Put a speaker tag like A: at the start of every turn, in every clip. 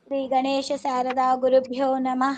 A: శ్రీ గణేశ శారదా గురుభ్యో నమః.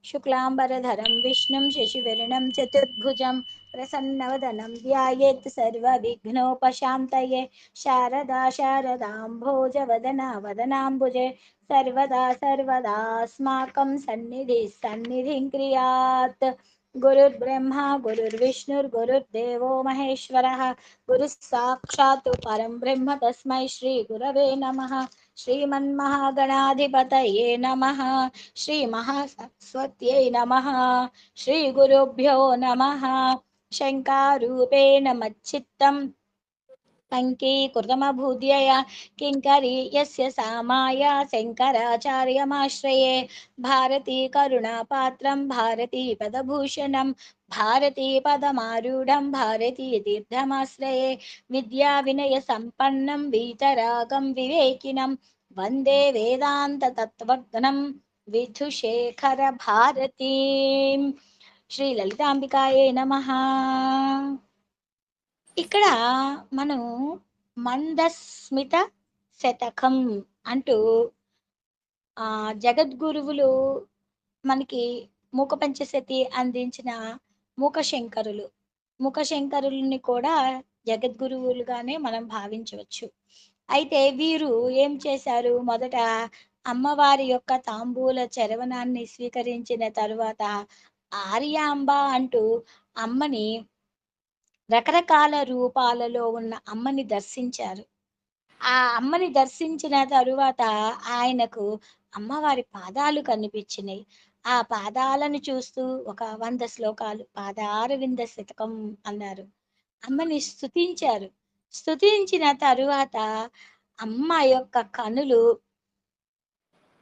A: శుక్లాంబరధరం విష్ణుం శశివర్ణం చతుర్భుజం ప్రసన్నవదనం ధ్యాయేత్ సర్వవిఘ్నోపశాంతయే. శారదా శారదాంభోజవదనా వదనాంబుజే సర్వదా సర్వదాస్మాకం సన్నిధిం క్రియాత్. గురుర్బ్రహ్మ గురుర్విష్ణుర్గురుర్దేవో మహేశ్వరः. గురుः సాక్షాత్ పరం బ్రహ్మ తస్మై శ్రీ గురవే నమః. श्रीमन्महागणाधिपतये नमः. श्रीमहासरस्वत्यै नमः. श्रीगुरुभ्यो नमः. शङ्कारूपेण मच्चित्तम् पङ्कीकृतमभूद्यया किङ्करी यस्य सा माया शङ्कराचार्यमाश्रये. भारती करुणापात्रं भारती पदभूषणं भारती पदमारूढं भारती तीर्थमाश्रये. विद्याविनयसम्पन्नं वीतरागं विवेकिनं वन्दे वेदान्ततत्त्वज्ञं विधुशेखर भारतीं. శ్రీ లలితాంబికాయే నమః. ఇక్కడ మనం మందస్మిత శతకం అంటూ జగద్గురువులు మనకి మూక పంచశతి అందించిన మూకశంకరుల్ని కూడా జగద్గురువులుగానే మనం భావించవచ్చు. అయితే వీరు ఏం చేశారు? మొదట అమ్మవారి యొక్క తాంబూల చరవణాన్ని స్వీకరించిన తరువాత ఆర్యాంబ అంటూ అమ్మని రకరకాల రూపాలలో ఉన్న అమ్మని దర్శించారు. ఆ అమ్మని దర్శించిన తరువాత ఆయనకు అమ్మవారి పాదాలు కనిపించినాయి. ఆ పాదాలను చూస్తూ ఒక 100 శ్లోకాలు పాదారవింద శతకం అన్నారు. అమ్మని స్తుతించారు. స్తుతించిన తరువాత అమ్మ యొక్క కనులు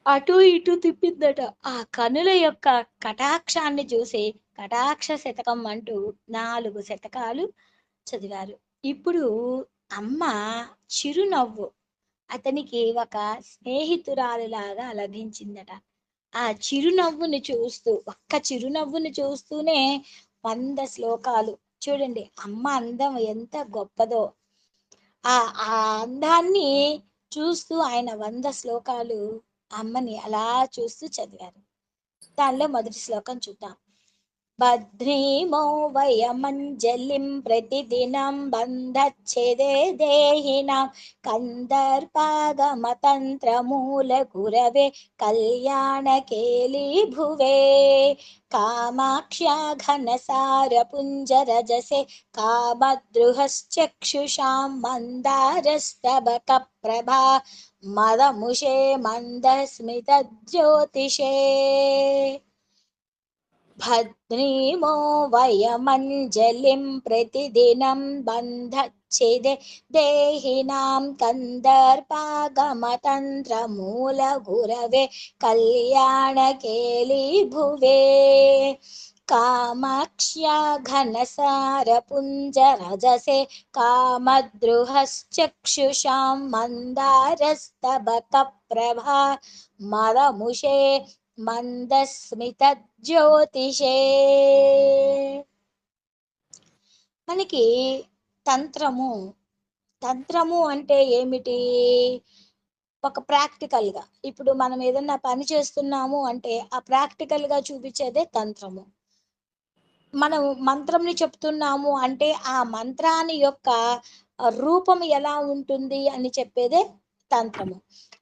A: అటు ఇటు తిప్పిందట. ఆ కనుల యొక్క కటాక్షాన్ని చూసి కటాక్ష శతకం అంటూ 4 శతకాలు చదివారు. ఇప్పుడు అమ్మ చిరునవ్వు అతనికి ఒక స్నేహితురాలులాగా లభించిందట. ఆ ఒక్క చిరునవ్వుని చూస్తూనే 100 శ్లోకాలు. చూడండి అమ్మ అందం ఎంత గొప్పదో. ఆ ఆ అందాన్ని చూస్తూ ఆయన 100 శ్లోకాలు అమ్మని అలా చూస్తూ చదివారు. దానిలో మొదటి శ్లోకం చూద్దాం. బధ్రీమో వయమంజలిం ప్రతిదినం బంధచ్ఛేదే దేహినాం కందర్పాగమతంత్రమూల గురవే కళ్యాణకేలి భువే కామాక్ష్యా ఘనసార పుంజరజసే కామద్రుహశ్చక్షుషాం మందారస్తబక ప్రభా మదముషే మందస్మిత జ్యోతిషే. భద్రీమో వయమంజలిం ప్రతిదినం బంధచ్ఛేదే దేహినాం కందర్పాగమతంత్రమూల గురవే కళ్యాణకేలి భువే కామాక్ష్యా ఘనసార పుంజరజసే కామద్రుహశ్చక్షుషాం మందారస్తబక ప్రభా మదముషే మందస్మిత జ్యోతిషే. మనకి తంత్రము అంటే ఏమిటి? ఒక ప్రాక్టికల్ గా ఇప్పుడు మనం ఏదన్నా పని చేస్తున్నాము అంటే ఆ ప్రాక్టికల్ గా చూపించేదే తంత్రము. మనం మంత్రంని చెప్తున్నాము అంటే ఆ మంత్రాన్ని యొక్క రూపం ఎలా ఉంటుంది అని చెప్పేదే తంత్రము.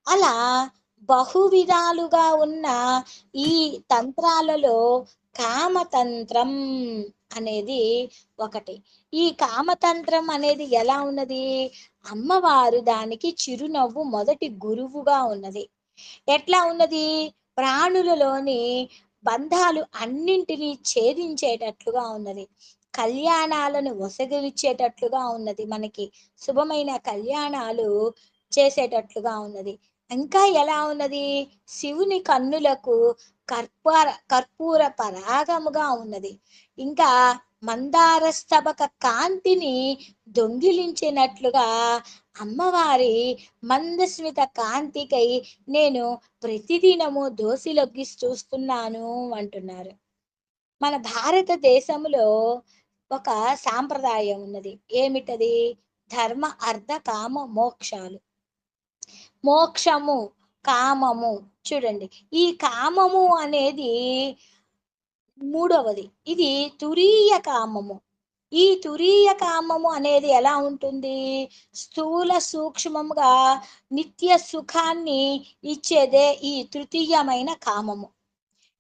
A: అలా బహువిధాలుగా ఉన్న ఈ తంత్రాలలో కామతంత్రం అనేది ఒకటి. ఈ కామతంత్రం అనేది ఎలా ఉన్నది? అమ్మవారు దానికి చిరునవ్వు మొదటి గురువుగా ఉన్నది. ఎట్లా ఉన్నది? ప్రాణులలోని బంధాలు అన్నింటినీ ఛేదించేటట్లుగా ఉన్నది. కళ్యాణాలను ఒసగిచ్చేటట్లుగా ఉన్నది. మనకి శుభమైన కళ్యాణాలు చేసేటట్లుగా ఉన్నది. ఇంకా ఎలా ఉన్నది? శివుని కన్నులకు కర్పూర పరాగముగా ఉన్నది. ఇంకా మందారస్తబక కాంతిని దొంగిలించినట్లుగా అమ్మవారి మందస్మిత కాంతికై నేను ప్రతిదినము దోసిలొగ్గి చూస్తున్నాను అంటున్నారు. మన భారతదేశంలో ఒక సాంప్రదాయం ఉన్నది. ఏమిటది? ధర్మ అర్థ కామ మోక్షాలు. మోక్షము కామము. చూడండి, ఈ కామము అనేది మూడవది. ఇది తురీయ కామము. ఈ తురీయ కామము అనేది ఎలా ఉంటుంది? స్థూల సూక్ష్మముగా నిత్య సుఖాన్ని ఇచ్చేదే ఈ తృతీయమైన కామము.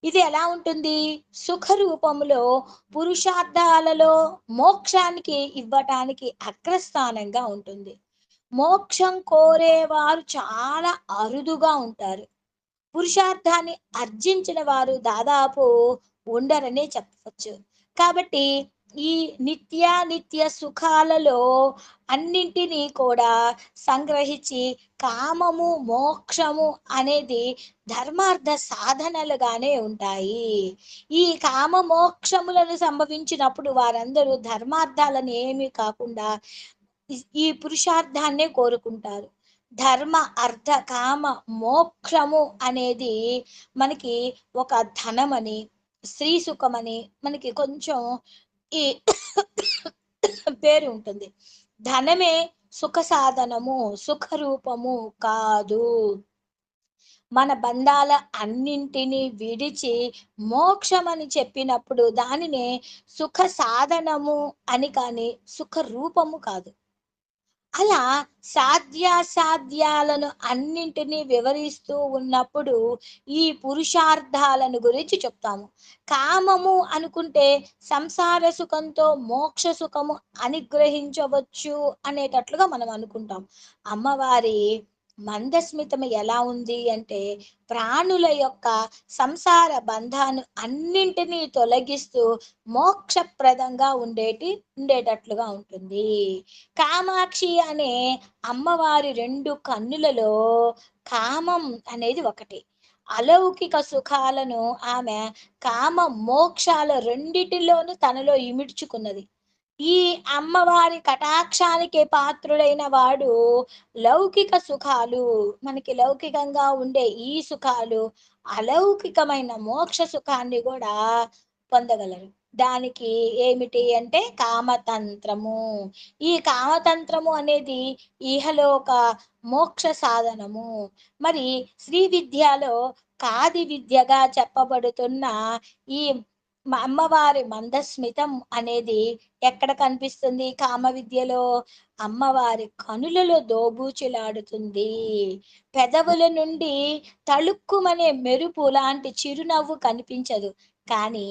A: ఇది ఎలా ఉంటుంది? సుఖ రూపములో పురుషార్థాలలో మోక్షానికి ఇవ్వటానికి అగ్రస్థానంగా ఉంటుంది. మోక్షం కోరేవారు చాలా అరుదుగా ఉంటారు. పురుషార్థాన్ని ఆర్జించిన వారు దాదాపు ఉండరనే చెప్పవచ్చు. కాబట్టి ఈ నిత్య సుఖాలలో అన్నింటినీ కూడా సంగ్రహించి కామము, మోక్షము అనేది ధర్మార్థ సాధనలుగానే ఉంటాయి. ఈ కామ మోక్షములను సంభవించినప్పుడు వారందరూ ధర్మార్థాలను ఏమీ కాకుండా ఈ పురుషార్థాన్నే కోరుకుంటారు. ధర్మ అర్థ కామ మోక్షము అనేది మనకి ఒక ధనమని, స్త్రీ సుఖమని మనకి కొంచెం ఈ పేరు ఉంటుంది. ధనమే సుఖ సాధనము, సుఖ రూపము కాదు. మన బంధాల అన్నింటినీ విడిచి మోక్షమని చెప్పినప్పుడు దానినే సుఖ సాధనము అని, కానీ సుఖ రూపము కాదు. అలా సాధ్యాసాధ్యాలను అన్నింటినీ వివరిస్తూ ఉన్నప్పుడు ఈ పురుషార్థాలను గురించి చెప్తాము. కామము అనుకుంటే సంసార సుఖంతో మోక్ష సుఖము అనుగ్రహించవచ్చు అనేటట్లుగా మనం అనుకుంటాం. అమ్మవారి మందస్మితం ఎలా ఉంది అంటే ప్రాణుల యొక్క సంసార బంధాన్ని అన్నింటినీ తొలగిస్తూ మోక్షప్రదంగా ఉండేటట్లుగా ఉంటుంది. కామాక్షి అనే అమ్మవారి రెండు కన్నులలో కామం అనేది ఒకటి. అలౌకిక సుఖాలను ఆమె కామ మోక్షాల రెండిటిలోనూ తనలో ఇమిడ్చుకున్నది. ఈ అమ్మవారి కటాక్షానికి పాత్రుడైన వాడు లౌకిక సుఖాలు, మనకి లౌకికంగా ఉండే ఈ సుఖాలు, అలౌకికమైన మోక్ష సుఖాన్ని కూడా పొందగలరు. దానికి ఏమిటి అంటే కామతంత్రము. ఈ కామతంత్రము అనేది ఇహలోక మోక్ష సాధనము. మరి శ్రీ విద్యలో కాది విద్యగా చెప్పబడుతున్న ఈ అమ్మవారి మందస్మితం అనేది ఎక్కడ కనిపిస్తుంది? కామ విద్యలో అమ్మవారి కనులలో దోబూచులాడుతుంది. పెదవుల నుండి తళుక్కుమనే మెరుపు లాంటి చిరునవ్వు కనిపించదు, కానీ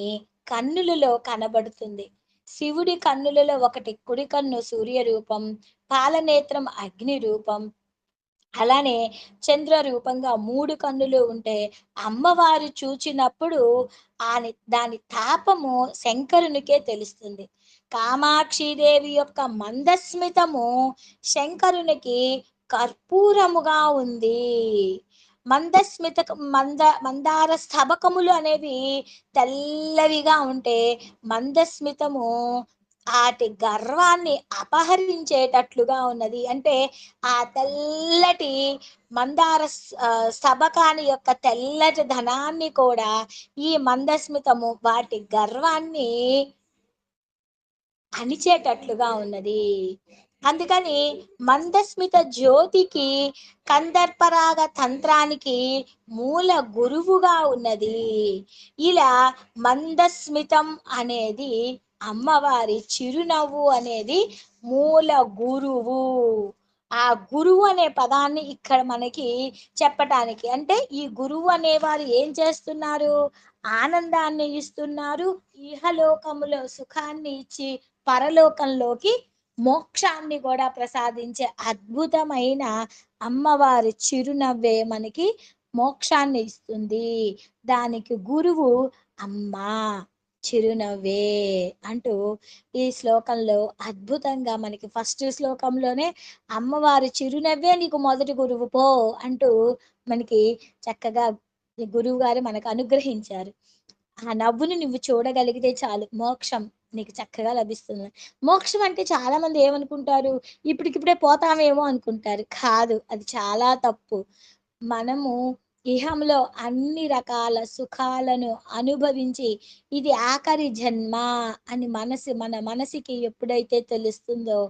A: కన్నులలో కనబడుతుంది. శివుడి కన్నులలో ఒకటి కుడి కన్ను సూర్య రూపం, పాలనేత్రం అగ్ని రూపం, అలానే చంద్ర రూపంగా మూడు కన్నులు ఉంటే అమ్మవారు చూచినప్పుడు దాని తాపము శంకరునికే తెలుస్తుంది. కామాక్షిదేవి యొక్క మందస్మితము శంకరునికి కర్పూరముగా ఉంది. మందస్మిత మందార స్తబకములు అనేవి తెల్లవిగా ఉంటే మందస్మితము ఆటి గర్వాన్ని అపహరించేటట్లుగా ఉన్నది. అంటే ఆ తెల్లటి మందార స్తబకాని యొక్క తెల్లటి ధనాన్ని కూడా ఈ మందస్మితము వాటి గర్వాన్ని అణిచేటట్లుగా ఉన్నది. అందుకని మందస్మిత జ్యోతికి కందర్పరాగ తంత్రానికి మూల గురువుగా ఉన్నది. ఇలా మందస్మితం అనేది అమ్మవారి చిరునవ్వు అనేది మూల గురువు. ఆ గురువు అనే పదాన్ని ఇక్కడ మనకి చెప్పటానికి, అంటే ఈ గురువు అనేవారు ఏం చేస్తున్నారు? ఆనందాన్ని ఇస్తున్నారు. ఇహలోకములో సుఖాన్ని ఇచ్చి పరలోకంలోకి మోక్షాన్ని కూడా ప్రసాదించే అద్భుతమైన అమ్మవారి చిరునవ్వే మనకి మోక్షాన్ని ఇస్తుంది. దానికి గురువు అమ్మా చిరునవ్వే అంటూ ఈ శ్లోకంలో అద్భుతంగా మనకి ఫస్ట్ శ్లోకంలోనే అమ్మవారి చిరునవ్వే నీకు మొదటి గురువు పో అంటూ మనకి చక్కగా గురువు గారు మనకు అనుగ్రహించారు. ఆ నవ్వుని నువ్వు చూడగలిగితే చాలు, మోక్షం నీకు చక్కగా లభిస్తుంది. మోక్షం అంటే చాలా మంది ఏమనుకుంటారు? ఇప్పటికిప్పుడే పోతామేమో అనుకుంటారు. కాదు, అది చాలా తప్పు. మనము ఇహంలో అన్ని రకాల సుఖాలను అనుభవించి ఇది ఆఖరి జన్మ అని మన మనసుకి ఎప్పుడైతే తెలుస్తుందో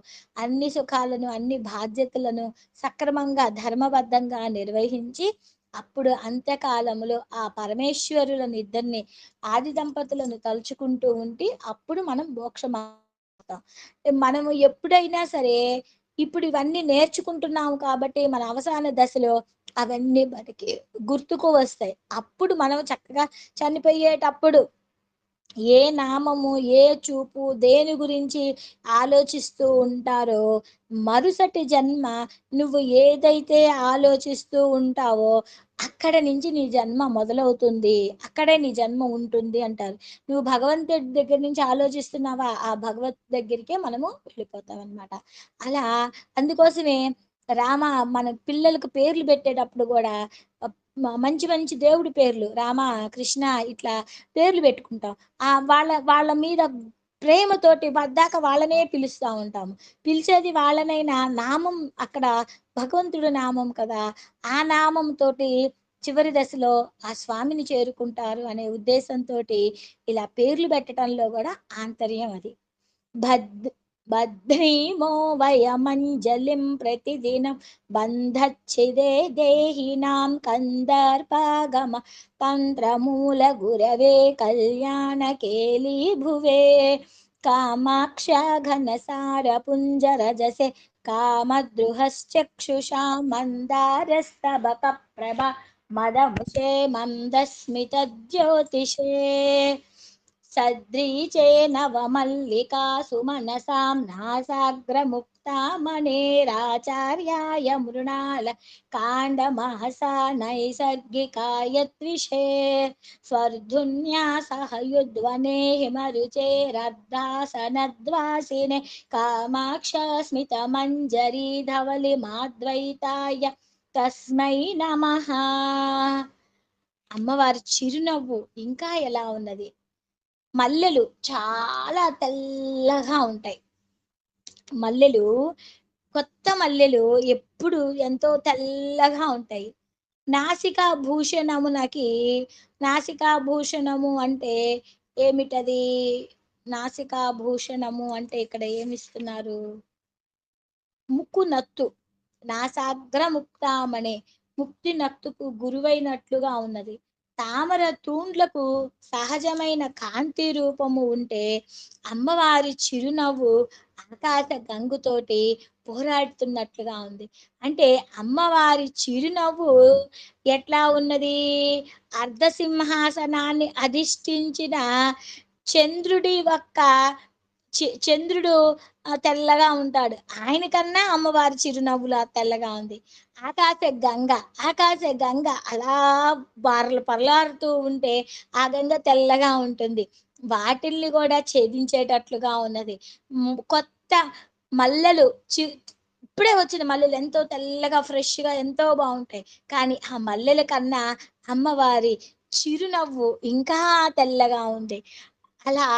A: అన్ని సుఖాలను, అన్ని బాధ్యతలను సక్రమంగా ధర్మబద్ధంగా నిర్వహించి అప్పుడు అంత్యకాలములో ఆ పరమేశ్వరులను ఇద్దరిని ఆది దంపతులను తలుచుకుంటూ ఉంటే అప్పుడు మనం మోక్షమాతాం. మనము ఎప్పుడైనా సరే ఇప్పుడు ఇవన్నీ నేర్చుకుంటున్నాము కాబట్టి మన అవసాన దశలో అవన్నీ మనకి గుర్తుకు వస్తాయి. అప్పుడు మనం చక్కగా చనిపోయేటప్పుడు ఏ నామము, ఏ చూపు, దేని గురించి ఆలోచిస్తూ ఉంటారో, మరుసటి జన్మ నువ్వు ఏదైతే ఆలోచిస్తూ ఉంటావో, అక్కడ నుంచి నీ జన్మ మొదలవుతుంది. అక్కడే నీ జన్మ ఉంటుంది అంటారు. నువ్వు భగవంతుడి దగ్గర నుంచి ఆలోచిస్తున్నావా, ఆ భగవత్ దగ్గరికే మనము వెళ్ళిపోతామనమాట. అలా అందుకోసమే రామ మన పిల్లలకు పేర్లు పెట్టేటప్పుడు గూడా మంచి మంచి దేవుడి పేర్లు రామ, కృష్ణ ఇట్లా పేర్లు పెట్టుకుంటాం. వాళ్ళ మీద ప్రేమతోటి పద్దాక వాళ్ళనే పిలుస్తా ఉంటాము. పిలిచేది వాళ్ళనైనా నామం అక్కడ భగవంతుడి నామం కదా! ఆ నామంతోటి చివరి దశలో ఆ స్వామిని చేరుకుంటారు అనే ఉద్దేశంతోటి ఇలా పేర్లు పెట్టటంలో గూడా ఆంతర్యం అది. భద్ బధ్నీమో వయమంజలిం ప్రతిదినం బంధచ్చిదే దేహినాం కందర్పాగమ తంత్రమూల గురవే కళ్యాణకేలి భువే కామాక్ష ఘనసార పుంజరజసే కామద్రుహశ్చక్షుషా మందారస్తబక ప్రభ మదముషే మందస్మిత జ్యోతిషే సద్రీచే నవమల్లికాసు మనసాం నాసాగ్రముక్తామణేరాచార్యాయ మృణాల కాండమహసా నైసర్గికాయ త్విషే స్వర్ధున్యాసహయుధ్వనే హిమరుచేరర్ధాసనద్వాసినే కామాక్ష స్మితమంజరీ ధవలి మాద్వైతాయ తస్మై నమః. అమ్మవారి చిరునవ్వు ఇంకా ఎలా ఉన్నది. మల్లెలు చాలా తెల్లగా ఉంటాయి. మల్లెలు కొత్త మల్లెలు ఎప్పుడు ఎంతో తెల్లగా ఉంటాయి. నాసికా భూషణమునకి నాసికా భూషణము అంటే ఏమిటది? నాసికా భూషణము అంటే ఇక్కడ ఏమిస్తున్నారు? ముక్కు నత్తు. నాసాగ్ర ముక్తామణే ముక్తి నత్తుకు గురువైనట్లుగా ఉన్నది. తామర తూండ్లకు సహజమైన కాంతి రూపము ఉంటే అమ్మవారి చిరునవ్వు ఆకాశ గంగుతోటి పోరాడుతున్నట్లుగా ఉంది. అంటే అమ్మవారి చిరునవ్వు ఎట్లా ఉన్నది? అర్ధసింహాసనాన్ని అధిష్ఠించిన చంద్రుడి యొక్క చంద్రుడు తెల్లగా ఉంటాడు. ఆయన కన్నా అమ్మవారి చిరునవ్వులా తెల్లగా ఉంది. ఆకాశ గంగ, ఆకాశ గంగ అలా పరలారుతూ ఉంటే ఆ గంగ తెల్లగా ఉంటుంది. వాటిల్ని కూడా ఛేదించేటట్లుగా ఉన్నది. కొత్త మల్లెలు ఇప్పుడే వచ్చిన మల్లెలు ఎంతో తెల్లగా ఫ్రెష్‌గా ఎంతో బావుంటాయి. కానీ ఆ మల్లెల కన్నా అమ్మవారి చిరునవ్వు ఇంకా తెల్లగా ఉంది. అలా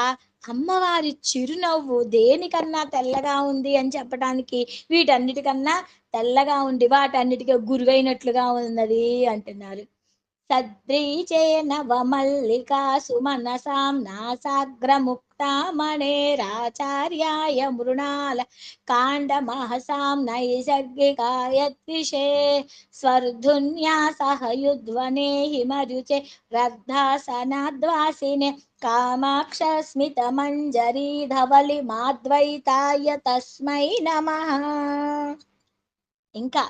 A: అమ్మవారి చిరునవ్వు దేనికన్నా తెల్లగా ఉంది అని చెప్పడానికి వీటన్నిటికన్నా తెల్లగా ఉండి వాటన్నిటికీ గురువైనట్లుగా ఉన్నది అంటున్నారు. సద్రీచే నవమల్లికాసు మనసాం నాసాగ్రముక్తామణేరాచార్యాయ మృణాల కాండమహసాం నైసర్గికాయ త్విషే స్వర్ధున్యాసహయుధ్వనే హిమరుచే రగ్ధాసనాద్వాసినే కామాక్ష స్మితమంజరీ ధవలి మాద్వైతాయ తస్మై నమః. ఇంకా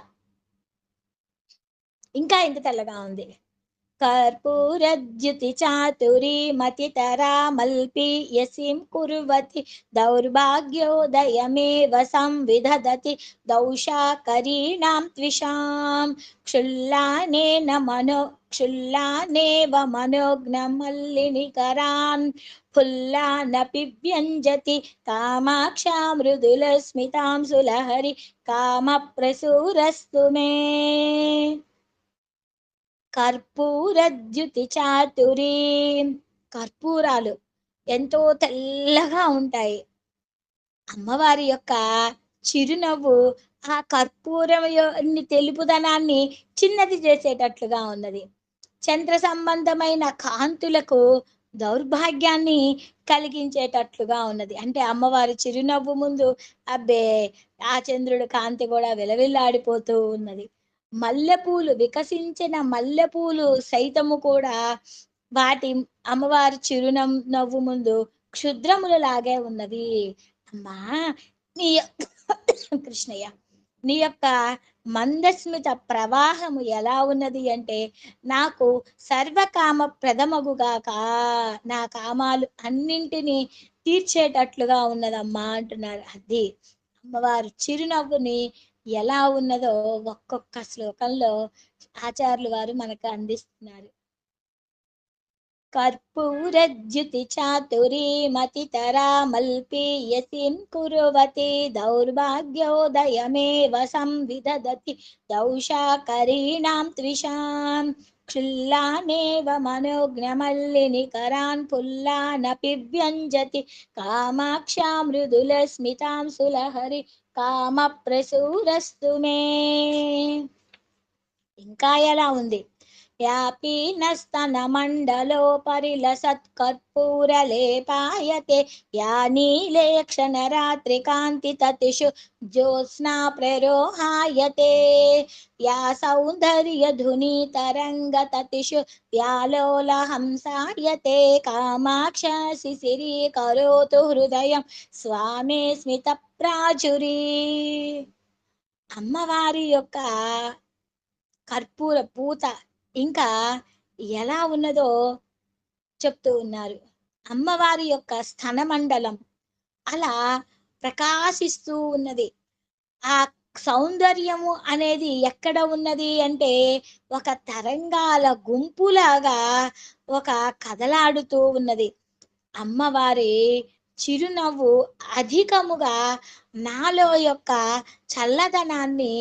A: ఇంకా ఎంత తెల్లగా ఉంది. कर्पूरद्युति चातुरी मतितरामल्पीयसीं कुर्वति दौर्भाग्योदयमेव संविदधति दौशाकरीणां त्विषां क्षुल्लानेव मनोज्ञमल्लिनिकरान् फुल्लानपि व्यञ्जति कामाक्षा मृदुलस्मितां सुलहरि कामप्रसूरस्तु मे కర్పూరద్యుతి చాతురీ. కర్పూరాలు ఎంతో తెల్లగా ఉంటాయి. అమ్మవారి యొక్క చిరునవ్వు ఆ కర్పూరం తెలుపుదనాన్ని చిన్నది చేసేటట్లుగా ఉన్నది. చంద్ర సంబంధమైన కాంతులకు దౌర్భాగ్యాన్ని కలిగించేటట్లుగా ఉన్నది. అంటే అమ్మవారి చిరునవ్వు ముందు అబ్బే ఆ చంద్రుడి కాంతి కూడా విలవిల్లాడిపోతూ ఉన్నది. మల్లెపూలు, వికసించిన మల్లెపూలు సైతము కూడా వాటి అమ్మవారి నవ్వు ముందు క్షుద్రములలాగే ఉన్నవి. అమ్మా, నీ కృష్ణయ్య, నీ యొక్క మందస్మిత ప్రవాహము ఎలా ఉన్నది అంటే, నాకు సర్వకామ ప్రథమగుగాక, నా కామాలు అన్నింటినీ తీర్చేటట్లుగా ఉన్నదమ్మా అంటున్నారు. అది అమ్మవారు చిరునవ్వుని ఎలా ఉన్నదో ఒక్కొక్క శ్లోకంలో ఆచార్యులు వారు మనకు అందిస్తున్నారు. కర్పూరజ్యుతి చాతురీమతితరామల్పీయసీం కురువతి దౌర్భాగ్యోదయమేవ సంవిదదతి దౌషాకరీణాం త్విషాం క్షుల్లానేవ మనోజ్ఞమల్లినికరాన్ పుల్లానపి వ్యంజతి కామాక్షా మృదులస్మితాం సులహరి కామ ప్రసూరస్తు మే. ఇంకా ఎలా ఉంది? యాపీనస్తన మండలోపరిలసత్కర్పూరలేపాయతే యా నీలేక్షణ రాత్రి కాంతి తతిషు జ్యోత్స్నా ప్రరోహాయతే యా సౌందర్య ధుని తరంగ తతిషు వ్యాలోల హంసాయతే కామాక్ష శిశిరీ కరోతు హృదయం స్వామే స్మిత ప్రాచురీ. అమ్మవారి యొక్క కర్పూర పూత ఇంకా ఎలా ఉన్నదో చెప్తూ ఉన్నారు. అమ్మవారి యొక్క స్థనమండలం అలా ప్రకాశిస్తూ ఉన్నది. ఆ సౌందర్యము అనేది ఎక్కడ ఉన్నది అంటే, ఒక తరంగాల గుంపులాగా ఒక కదలాడుతూ ఉన్నది. అమ్మవారి చిరునవ్వు అధికముగా నాలో యొక్క చల్లదనాన్ని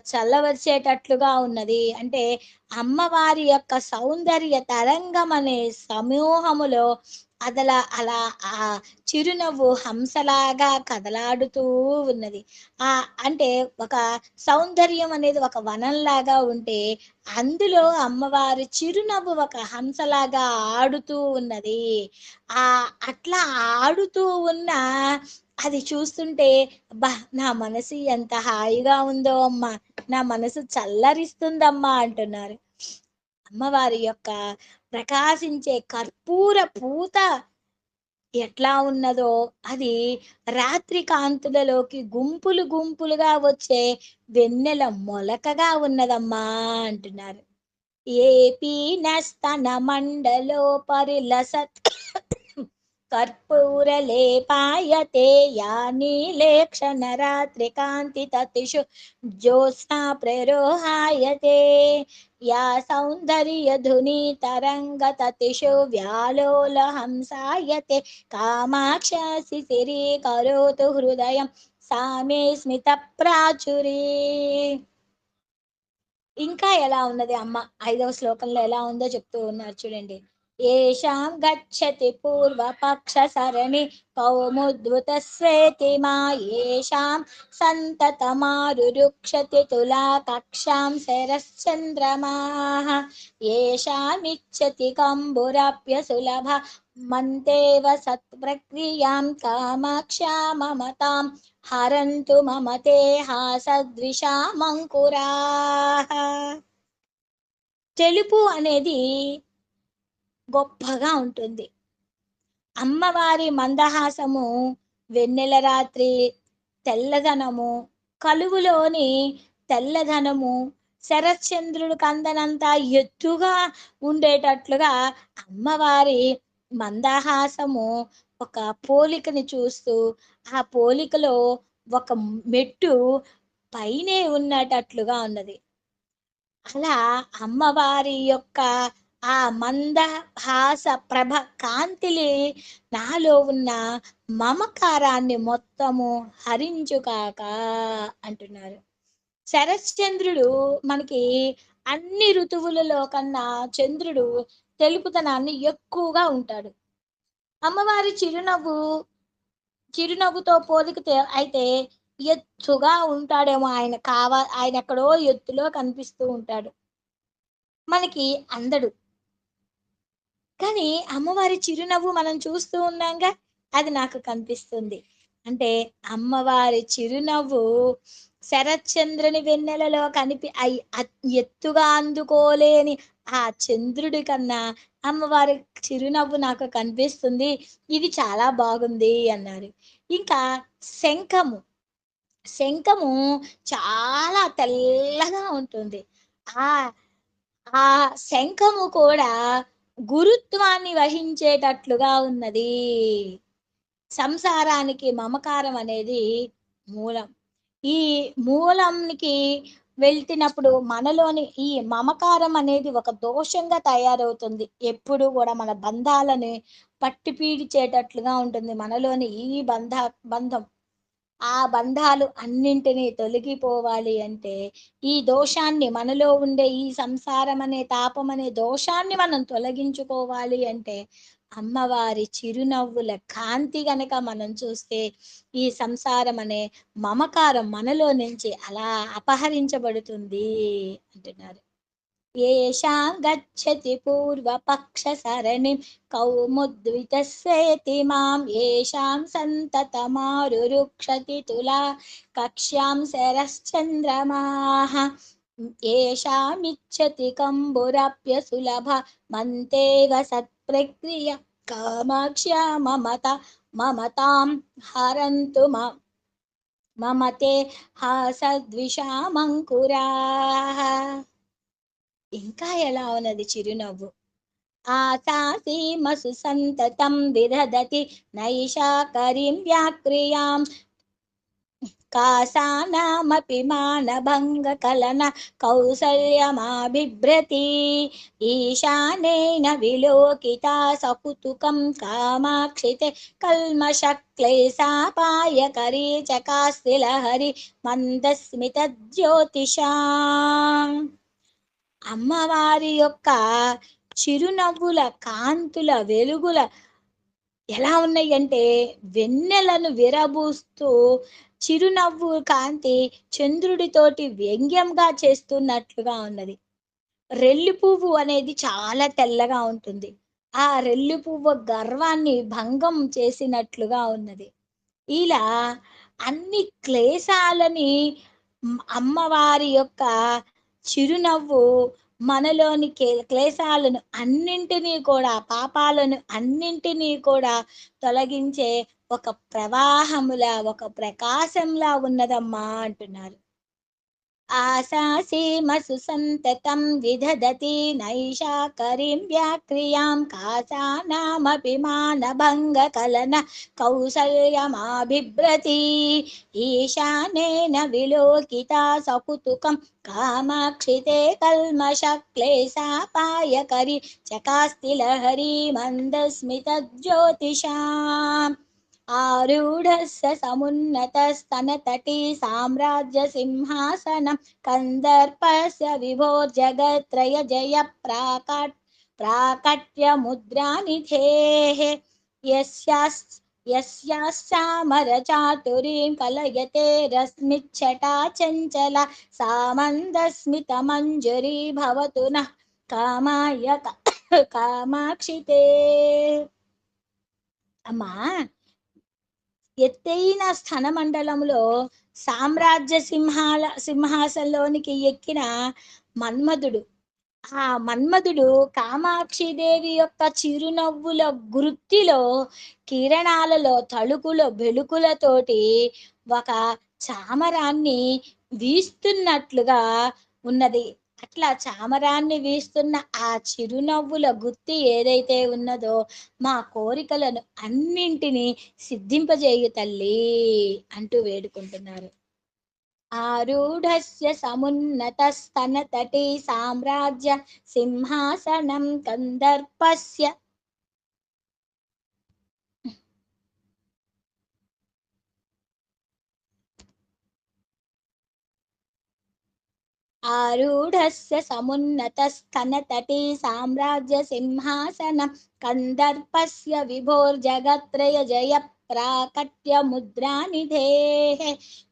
A: చల్లవరిచేటట్లుగా ఉన్నది. అంటే అమ్మవారి యొక్క సౌందర్య తరంగం అనే సమూహములో అలా ఆ చిరునవ్వు హంసలాగా కదలాడుతూ ఉన్నది. అంటే ఒక సౌందర్యం అనేది ఒక వనంలాగా ఉంటే, అందులో అమ్మవారి చిరునవ్వు ఒక హంసలాగా ఆడుతూ ఉన్నది. అట్లా ఆడుతూ ఉన్న అది చూస్తుంటే, బా, నా మనసు ఎంత హాయిగా ఉందో అమ్మా, నా మనసు చల్లరిస్తుందమ్మా అంటున్నారు. అమ్మవారి యొక్క ప్రకాశించే కర్పూర పూత ఎట్లా ఉన్నదో అది రాత్రి కాంతులలోకి గుంపులు గుంపులుగా వచ్చే వెన్నెల మొలకగా ఉన్నదమ్మా అంటున్నారు. ఏపీ నస్తన మండలో పరిలసత్ కర్పూరలేపాయతే యా నీలేక్షణ రాత్రి కాంతి తతిషు జ్యోత్స్నా ప్రరోహాయతే యా సౌందర్య ధుని తరంగ తతిషు వ్యాలోల హంసాయతే కామాక్ష శిశిరీ కరోతు హృదయం సామే స్మిత ప్రాచురీ. ఇంకా ఎలా ఉన్నది అమ్మ 5వ శ్లోకంలో ఎలా ఉందో చెప్తూ ఉన్నారు చూడండి. ఏషాం గచ్చతి పూర్వపక్ష సరణి కౌముద్భుత శ్వేతిమా ఏషాం సంతతమారురుక్షతి తులా కక్షాం శరశ్చంద్రమాః ఏషామిచ్చతి కంబురాప్య సులభ మంతేవ సత్ప్రక్రియాం కామాక్షా మమతాం హరంతు మమతే హాసద్విషామంకురాః. తెలుపు అనేది గొప్పగా ఉంటుంది. అమ్మవారి మందహాసము, వెన్నెల రాత్రి తెల్లదనము, కలువులోని తెల్లదనము, శరశ్చంద్రుడు కందనంత ఎత్తుగా ఉండేటట్లుగా అమ్మవారి మందహాసము ఒక పోలికని చూస్తూ, ఆ పోలికలో ఒక మెట్టు పైనే ఉన్నటట్లుగా ఉన్నది. అలా అమ్మవారి యొక్క ఆ మందహాస ప్రభ కాంతిలి నాలో ఉన్న మమకారాన్ని మొత్తము హరించుకాక అంటున్నారు. శరశ్చంద్రుడు మనకి అన్ని ఋతువులలో కన్నా చంద్రుడు తెలుపుతనాన్ని ఎక్కువగా ఉంటాడు. అమ్మవారి చిరునవ్వుతో పోలిక అయితే ఎత్తుగా ఉంటాడేమో, ఆయన ఎక్కడో ఎత్తులో కనిపిస్తూ ఉంటాడు, మనకి అందడు. కానీ అమ్మవారి చిరునవ్వు మనం చూస్తూ ఉన్నాంగా, అది నాకు కనిపిస్తుంది. అంటే అమ్మవారి చిరునవ్వు శరచంద్రుని వెన్నెలలో ఎత్తుగా అందుకోలేని ఆ చంద్రుడి కన్నా అమ్మవారి చిరునవ్వు నాకు కనిపిస్తుంది. ఇది చాలా బాగుంది అన్నారు. ఇంకా శంఖము, శంఖము చాలా తెల్లగా ఉంటుంది. ఆ ఆ శంఖము కూడా గురుత్వాన్ని వహించేటట్లుగా ఉన్నది. సంసారానికి మమకారం అనేది మూలం. ఈ మూలంకి వెళ్తున్నప్పుడు మనలోని ఈ మమకారం అనేది ఒక దోషంగా తయారవుతుంది. ఎప్పుడు కూడా మన బంధాలని పట్టి పీడిచేటట్లుగా ఉంటుంది. మనలోని ఈ బంధం ఆ బంధాలు అన్నింటినీ తొలగిపోవాలి అంటే ఈ దోషాన్ని, మనలో ఉండే ఈ సంసారం అనే తాపం అనే దోషాన్ని మనం తొలగించుకోవాలి అంటే అమ్మవారి చిరునవ్వుల కాంతి గనక మనం చూస్తే ఈ సంసారం అనే మమకారం మనలో నుంచి అలా అపహరించబడుతుంది అంటున్నారు. येषां गच्छति पूर्वपक्षसरणिं कौमुद्वितस्वेति मां येषां सन्ततमारुरुक्षति तुला कक्ष्यां शरश्चन्द्रमाः येषामिच्छति कम्बुरप्यसुलभ मन्तेव सत्प्रक्रिया कामाक्ष्या ममतां हरन्तु ममते हासद्विषामङ्कुराः. ఇంకా ఎలా ఉన్నది చిరునవ్వు. ఆశాసీమసు సంతతం విదధతి నైషాకరీం వ్యాక్రియాం కాసానామపి మానభంగ కలన కౌసల్యమాబిభ్రతి ఈశానేన విలోకితా సకుతుకం కామాక్షితే కల్మషక్లేశాపాయకరీ చకాస్తిలహరి మందస్మిత జ్యోతిషా. అమ్మవారి యొక్క చిరునవ్వుల కాంతుల వెలుగుల ఎలా ఉన్నాయంటే వెన్నెలను విరబూస్తూ చిరునవ్వు కాంతి చంద్రుడితోటి వ్యంగ్యంగా చేస్తున్నట్లుగా ఉన్నది. రెల్లి పువ్వు అనేది చాలా తెల్లగా ఉంటుంది. ఆ రెల్లి పువ్వు గర్వాన్ని భంగం చేసినట్లుగా ఉన్నది. ఇలా అన్ని క్లేశాలని అమ్మవారి యొక్క చిరునవ్వు మనలోని క్లేశాలను అన్నింటినీ కూడా, పాపాలను అన్నింటినీ కూడా తొలగించే ఒక ప్రవాహములా, ఒక ప్రకాశంలా ఉన్నదమ్మా అంటున్నారు. ఆశాసీమసు సంతతం విదధతి నైషాకరీం వ్యాక్రియాం కాసానామపి మానభంగ కలన కౌసల్యమాబిభ్రతి ఈశానేన విలోకితా సకుతుకం కామాక్షితే కల్మషక్లేశాపాయకరి చకాస్తిలహరి మందస్మిత జ్యోతిషా. ఆరూఢస్య సమున్నతస్తనతటీ సామ్రాజ్య సింహాసనం కందర్పస్య విభోర్జగత్రయ జయ ప్రాకట్య ముద్రానిధేః యస్యాశ్చామర చాతురీం కలయతే రశ్మిచ్చటా చంచల సామందస్మిత మంజరీ భవతు నః కామాయ కామాక్షితే. అమ్మా, ఎత్తైన స్థనమండలంలో సామ్రాజ్య సింహాసనంలోనికి ఎక్కిన మన్మధుడు, ఆ మన్మధుడు కామాక్షిదేవి యొక్క చిరునవ్వుల గుర్తిలో కిరణాలలో తళుకుల బెలుకులతోటి ఒక చామరాన్ని వీస్తున్నట్లుగా ఉన్నది. అట్లా చామరాన్ని వీస్తున్న ఆ చిరునవ్వుల గుత్తి ఏదైతే ఉన్నదో మా కోరికలను అన్నింటినీ సిద్ధింపజేయు తల్లి అంటూ వేడుకుంటున్నారు. ఆరూఢస్య సమున్నతస్తనతటీ సామ్రాజ్య సింహాసనం కందర్పస్య ఆరూఢస్య సమున్నతస్తనతటీ సామ్రాజ్య సింహాసనం కందర్పస్య విభోర్జగత్రయ జయ ప్రాకట్య ముద్రానిధేః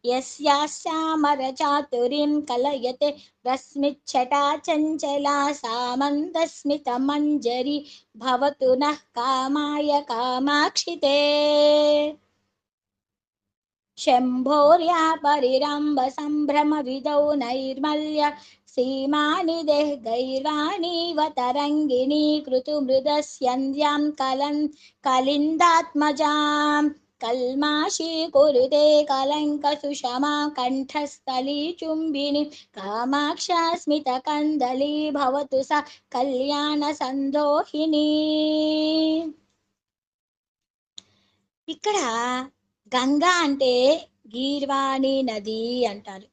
A: యస్యాశ్చామర చాతురీం కలయతే రశ్మిచ్చటా చంచలా సామంతస్మిత మంజరి భవతు నః కామాయ కామాక్షితే. శంభోర్యా పరిరంభ సంభ్రమ విదౌ నైర్మల్య సీమానిదే గైర్వాణీవ తరంగిణీ కృతు మృదస్యంద్యాం కలిందాత్మజాం కల్మాషీకురుతే కలంక సుషమా కంఠస్థలీ చుంబిని కామాక్షా స్మిత కందలీ భవతు స కళ్యాణ సందోహిని. ఇక్కడ గంగా అంటే గీర్వాణి నది అంటారు.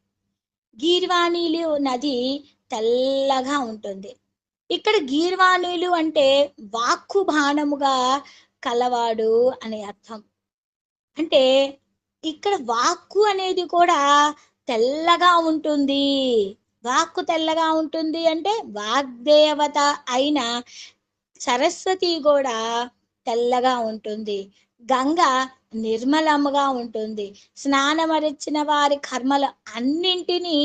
A: గీర్వాణిలు నది తెల్లగా ఉంటుంది. ఇక్కడ గీర్వాణిలు అంటే వాక్కు బాణముగా కలవాడు అనే అర్థం. అంటే ఇక్కడ వాక్కు అనేది కూడా తెల్లగా ఉంటుంది. వాక్కు తెల్లగా ఉంటుంది అంటే వాగ్దేవత అయిన సరస్వతి కూడా తెల్లగా ఉంటుంది. గంగ నిర్మలముగా ఉంటుంది. స్నానమరిచిన వారి కర్మలు అన్నింటినీ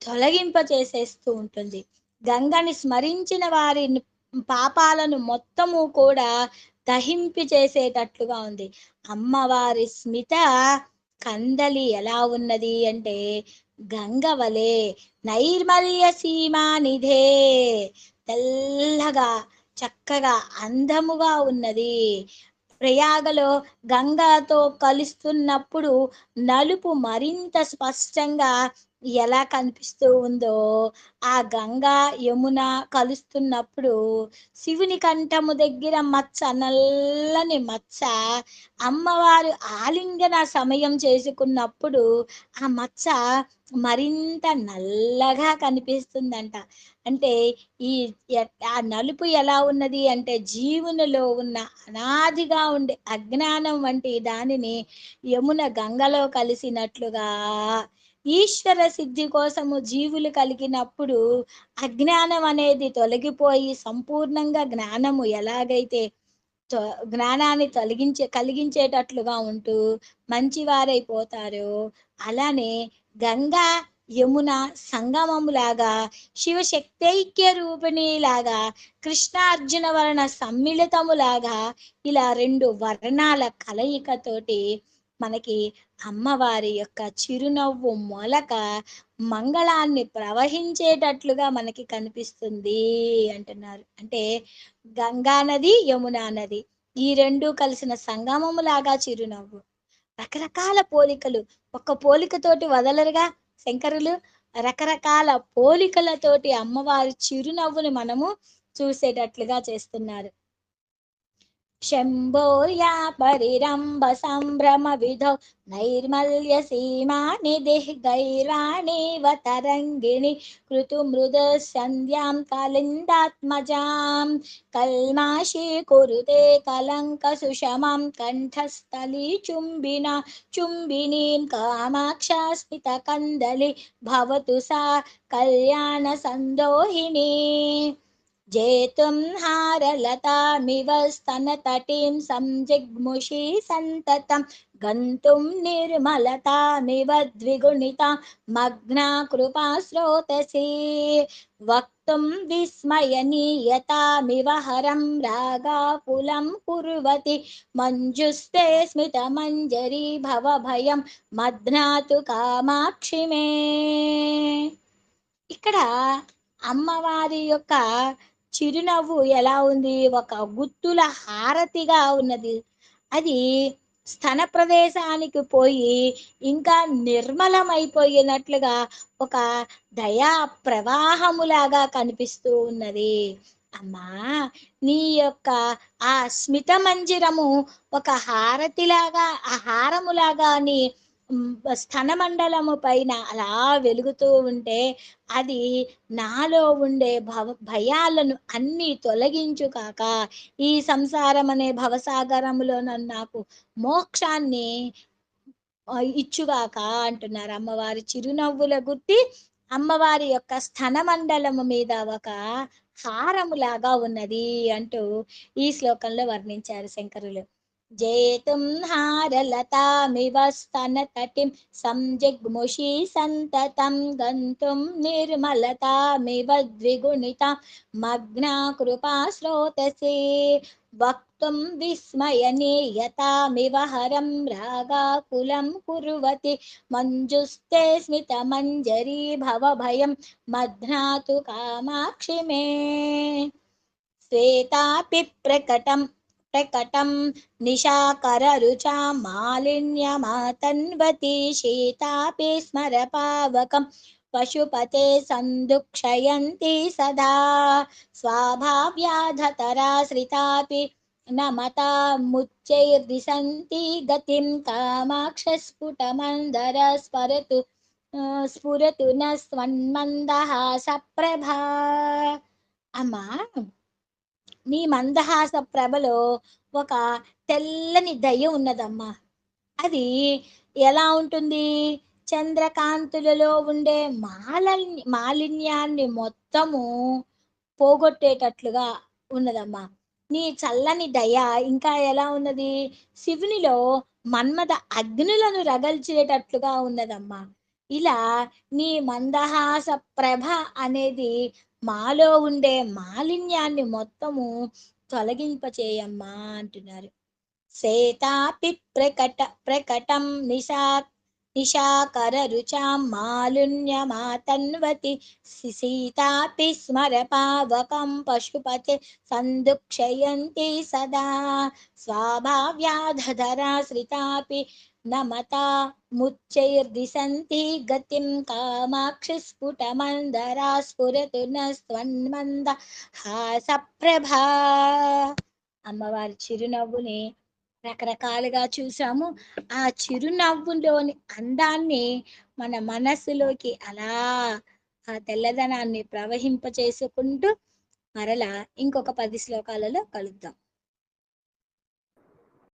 A: తొలగింపచేసేస్తూ ఉంటుంది. గంగని స్మరించిన వారి పాపాలను మొత్తము కూడా దహింపి చేసేటట్లుగా ఉంది. అమ్మవారి స్మిత కందలి ఎలా ఉన్నది అంటే గంగ వలె నైర్మల్య సీమానిధే తెల్లగా చక్కగా అందముగా ఉన్నది. ప్రయాగలో గంగతో కలుస్తున్నప్పుడు నలుపు మరింత స్పష్టంగా ఎలా కనిపిస్తూ ఉందో, ఆ గంగా యమున కలుస్తున్నప్పుడు శివుని కంఠము దగ్గర మచ్చ, నల్లని మచ్చ, అమ్మవారు ఆలింగన సమయం చేసుకున్నప్పుడు ఆ మచ్చ మరింత నల్లగా కనిపిస్తుందంట. అంటే ఈ ఆ నలుపు ఎలా ఉన్నది అంటే జీవునిలో ఉన్న అనాదిగా ఉండే అజ్ఞానం వంటి దానిని యమున గంగలో కలిసినట్లుగా ఈశ్వర సిద్ధి కోసము జీవులు కలిగినప్పుడు అజ్ఞానం అనేది తొలగిపోయి సంపూర్ణంగా జ్ఞానము ఎలాగైతే జ్ఞానాన్ని కలిగించేటట్లుగా ఉంటూ మంచివారైపోతారు, అలానే గంగా యమున సంగమములాగా శివశక్తైక్య రూపిణిలాగా కృష్ణార్జున వర్ణ సమ్మిళితములాగా ఇలా రెండు వర్ణాల కలయికతోటి మనకి అమ్మవారి యొక్క చిరునవ్వు మొలక మంగళాన్ని ప్రవహించేటట్లుగా మనకి కనిపిస్తుంది అంటున్నారు. అంటే గంగా నది యమునా నది ఈ రెండు కలిసిన సంగమములాగా చిరునవ్వు. రకరకాల పోలికలు, ఒక్క పోలికతోటి వదలరుగా శంకరులు. రకరకాల పోలికలతోటి అమ్మవారి చిరునవ్వుని మనము చూసేటట్లుగా చేస్తున్నారు. శంభోర్యా పరిరంభ సంభ్రమ విధౌ నైర్మల్య సీమానిధిః గైర్వాణీవ తరంగిణి కృతు మృద సంధ్యాం కలిందాత్మజాం కల్మాషీకురుతే కలంక సుషమాం కంఠస్థలీ చుంబినీం కామాక్షా స్మిత కందలి భవతు సా కళ్యాణ సందోహిని. జేతుం హారలతామివ స్తనతటీం సంజిగ్ముషీ సంతతం గంతుం నిర్మలతామివ ద్విగుణితా మగ్నా కృపాస్రోతసీ వక్తుం విస్మయనీయతామివ హరం రాగాకులం కుర్వతి మంజుస్తే స్మితమంజరీ భవభయం మధ్నాతు కామాక్షి మే. ఇక్కడ అమ్మవారి యొక్క చిరునవ్వు ఎలా ఉంది? ఒక గుత్తుల హారతిగా ఉన్నది. అది స్తన ప్రదేశానికి పోయి ఇంకా నిర్మలమైపోయినట్లుగా ఒక దయా ప్రవాహములాగా కనిపిస్తూ ఉన్నది. అమ్మా, నీ యొక్క ఆ స్మిత మంజిరము ఒక హారతిలాగా, ఆ హారములాగా నీ స్థనమండలము పైన అలా వెలుగుతూ ఉంటే అది నాలో ఉండే భయాలను అన్నీ తొలగించు కాక ఈ సంసారం అనే భవసాగరములో నాకు మోక్షాన్ని ఇచ్చుగాక అంటున్నారు. అమ్మవారి చిరునవ్వుల గుర్తి అమ్మవారి యొక్క స్థనమండలము మీద ఒక హారములాగా ఉన్నది అంటూ ఈ శ్లోకంలో వర్ణించారు శంకరులు. जेतुं हारलतामिव स्तनतटिं संजिग्मुषि सन्ततं गन्तुं निर्मलतामिव द्विगुणितां मग्ना कृपा स्रोतसे वक्तुं विस्मयनीयतामिव हरं रागाकुलं कुर्वति मञ्जुस्ते स्मितमञ्जरी भवभयं मध्नातु कामाक्षि मे श्वेतापि प्रकटं निशाकररुचा मालिन्यमातन्वती शीतापि स्मरपावकं पशुपते सन्दुक्षयन्ति सदा स्वाभाव्याधतराश्रितापि नमता मुच्चैर्दिशन्ति गतिं कामाक्षस्फुटमन्दर स्फुरतु न स्वन्मन्दहासप्रभा అమ్మా నీ మందహాస ప్రభలో ఒక తెల్లని దయ ఉన్నదమ్మా. అది ఎలా ఉంటుంది? చంద్రకాంతులలో ఉండే మాలిన్యాన్ని మొత్తము పోగొట్టేటట్లుగా ఉన్నదమ్మా. నీ చల్లని దయ ఇంకా ఎలా ఉన్నది? శివునిలో మన్మథ అగ్నులను రగల్చేటట్లుగా ఉన్నదమ్మా. ఇలా నీ మందహాస ప్రభ అనేది మాలో ఉండే మాలిన్యాన్ని మొత్తము తొలగింపచేయమ్మా అంటున్నారు. సేతాపి ప్రకటం నిశాకరరుచాం మాలిన్యమాతన్వతి సీతాపి స్మరపావకం పశుపతే సందుక్షయంతి సదా స్వాభావ్యాధరాశ్రితాపి నమతా ముచ్చైర్దిశంతి గతిం కామాక్షి స్ఫుటమందరా స్ఫురతు నస్త్వన్మంద హాసప్రభా. అమ్మవారి చిరునవ్వుని రకరకాలుగా చూసాము. ఆ చిరునవ్వులోని అందాన్ని మన మనస్సులోకి అలా ఆ తెల్లదనాన్ని ప్రవహింప చేసుకుంటూ మరలా ఇంకొక 10 శ్లోకాలలో కలుద్దాం.